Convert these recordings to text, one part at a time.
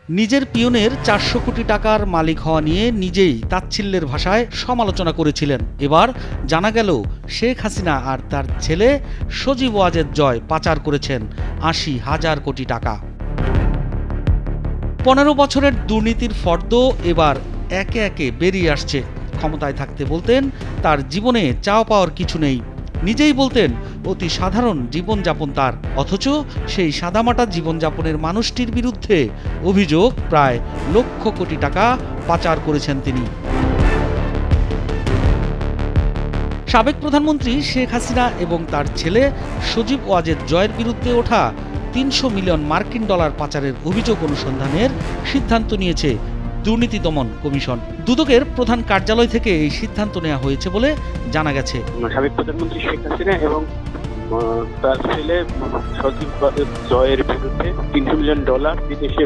নিজের পিয়নের ৪০০ কোটি টাকার মালিক হওয়া নিয়ে নিজেই তাচ্ছিল্যের ভাষায় সমালোচনা করেছিলেন। এবার জানা গেল শেখ হাসিনা আর তার ছেলে সজীব ওয়াজেদ জয় পাচার করেছেন ৮০,০০০ কোটি টাকা। ১৫ বছরের দুর্নীতির ফর্দ এবার একে একে বেরিয়ে আসছে। ক্ষমতায় থাকতে বলতেন তার জীবনে চাওয়া পাওয়ার কিছু নেই, নিজেই বলতেন অতি সাধারণ জীবনযাপন তার, অথচ সেই সাদামাটা জীবনযাপনের মানুষটির বিরুদ্ধে অভিযোগ প্রায় লক্ষ কোটি টাকা পাচার করেছেন তিনি। সাবেক প্রধানমন্ত্রী শেখ হাসিনা এবং তার ছেলে সজীব ওয়াজেদ জয়ের বিরুদ্ধে ওঠা ৩০০ মিলিয়ন মার্কিন ডলার পাচারের অভিযোগ অনুসন্ধানের সিদ্ধান্ত নিয়েছে দুর্নীতি দমন কমিশন। দুদকের প্রধান কার্যালয় থেকে এই সিদ্ধান্ত নেওয়া হয়েছে বলে জানা গেছে। সাবেক প্রধানমন্ত্রী শেখ হাসিনা এবং তার ছেলে সজীব জয়ের বিরুদ্ধে ৩০০ মিলিয়ন ডলার বিদেশে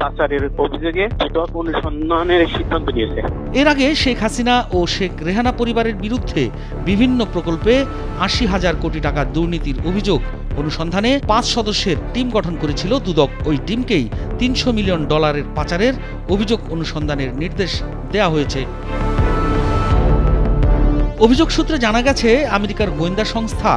পাচারের অভিযোগে দুদক অনুসন্ধানের সিদ্ধান্ত নিয়েছে। এর আগে শেখ হাসিনা ও শেখ রেহানা পরিবারের বিরুদ্ধে বিভিন্ন প্রকল্পে ৮০,০০০ কোটি টাকা দুর্নীতির অভিযোগ অনুসন্ধানে ৫ সদস্যের টিম গঠন করেছিল দুদক। ওই টিমকেই ৩০০ মিলিয়ন ডলারের পাচারের অভিযোগ অনুসন্ধানের নির্দেশ দেওয়া হয়েছে। অভিযোগ সূত্রে জানা গেছে, আমেরিকার গোয়েন্দা সংস্থা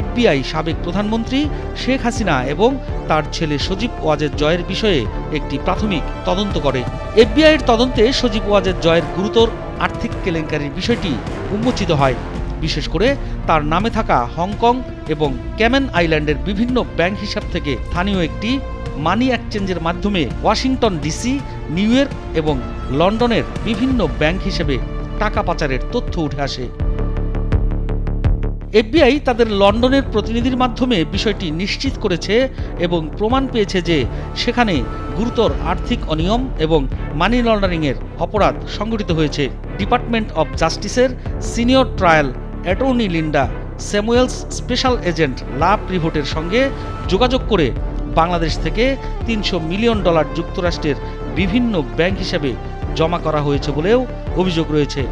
FBI সাবেক প্রধানমন্ত্রী শেখ হাসিনা এবং তার ছেলে সজীব ওয়াজেদ জয়ের বিষয়ে একটি প্রাথমিক তদন্ত করে। FBI-এর তদন্তে সজীব ওয়াজেদ জয়ের গুরুতর আর্থিক কেলেঙ্কারির বিষয়টি উন্মোচিত হয়। বিশেষ করে তার নামে থাকা হংকং এবং ক্যামেন আইল্যান্ডের বিভিন্ন ব্যাংক হিসাব থেকে স্থানীয় একটি মানি এক্সচেঞ্জের মাধ্যমে ওয়াশিংটন DC, নিউ ইয়র্ক এবং লন্ডনের বিভিন্ন ব্যাংক হিসেবে টাকা পাচারের তথ্য উঠে আসে। FBI তাদের লন্ডনের প্রতিনিধির মাধ্যমে বিষয়টি নিশ্চিত করেছে এবং প্রমাণ পেয়েছে যে সেখানে গুরুতর আর্থিক অনিয়ম এবং মানি লন্ডারিংয়ের অপরাধ সংঘটিত হয়েছে। ডিপার্টমেন্ট অব জাস্টিসের senior trial attorney Linda Samuels special agent La প্রিভোটের সঙ্গে যোগাযোগ করে বাংলাদেশ থেকে ৩০০ মিলিয়ন ডলার যুক্তরাষ্ট্রের বিভিন্ন ব্যাংক হিসেবে জমা করা হয়েছে বলেও অভিযোগ রয়েছে।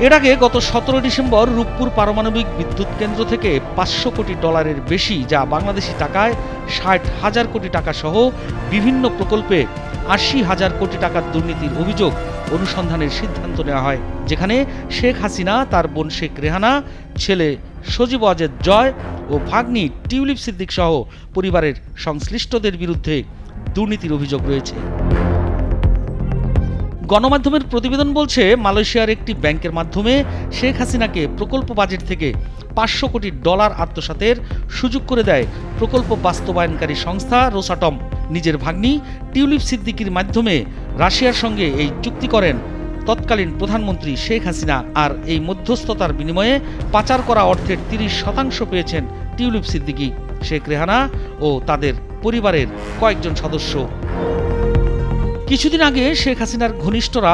এর আগে গত ১৭ ডিসেম্বর রূপপুর পারমাণবিক বিদ্যুৎ কেন্দ্র থেকে ৫০০ কোটি ডলারের বেশি, যা বাংলাদেশি টাকায় ৬০,০০০ কোটি টাকা সহ বিভিন্ন প্রকল্পে ৮০,০০০ কোটি টাকার দুর্নীতির অভিযোগ অনুসন্ধানের সিদ্ধান্ত নেওয়া হয়, যেখানে শেখ হাসিনা, তার বোন শেখ রেহানা, ছেলে সজীব ওয়াজেদ জয় ও ভাগ্নি টিউলিপ সিদ্দিক সহ পরিবারের সংশ্লিষ্টদের বিরুদ্ধে দুর্নীতির অভিযোগ রয়েছে। গণমাধ্যমের প্রতিবেদন বলছে, মালয়েশিয়ার একটি ব্যাংকের মাধ্যমে শেখ হাসিনাকে প্রকল্প বাজেট থেকে ৫০০ কোটি ডলার আত্মসাতের সুযোগ করে দেয় প্রকল্প বাস্তবায়নকারী সংস্থা রোসাটম। নিজের ভাগ্নি টিউলিপ সিদ্দিকির মাধ্যমে রাশিয়ার সঙ্গে এই চুক্তি করেন তৎকালীন প্রধানমন্ত্রী শেখ হাসিনা। আর এই মধ্যস্থতার বিনিময়ে পাচার করা অর্থের ৩০% পেয়েছেন টিউলিপ সিদ্দিকি, শেখ রেহানা ও তাদের পরিবারের কয়েকজন সদস্য। কিছুদিন আগে শেখ হাসিনার ঘনিষ্ঠরা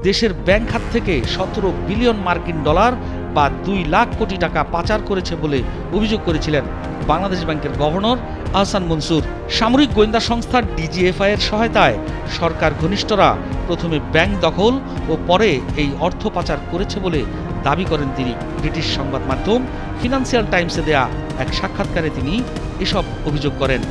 দেশের ব্যাংক খাত থেকে ১৭ বিলিয়ন মার্কিন ডলার বা ২ লাখ কোটি টাকা পাচার করেছে বলে অভিযোগ করেছিলেন বাংলাদেশ ব্যাংকের গভর্নর আহসান মনসুর। সামরিক গোয়েন্দা সংস্থা DGFI-এর সহায়তায় সরকার ঘনিষ্ঠরা প্রথমে ব্যাংক দখল ও পরে এই অর্থ পাচার করেছে বলে দাবি করেন তিনি। ব্রিটিশ সংবাদ মাধ্যম ফিনান্সিয়াল টাইমসে দেয়া এক সাক্ষাৎকারে তিনি এসব অভিযোগ করেন।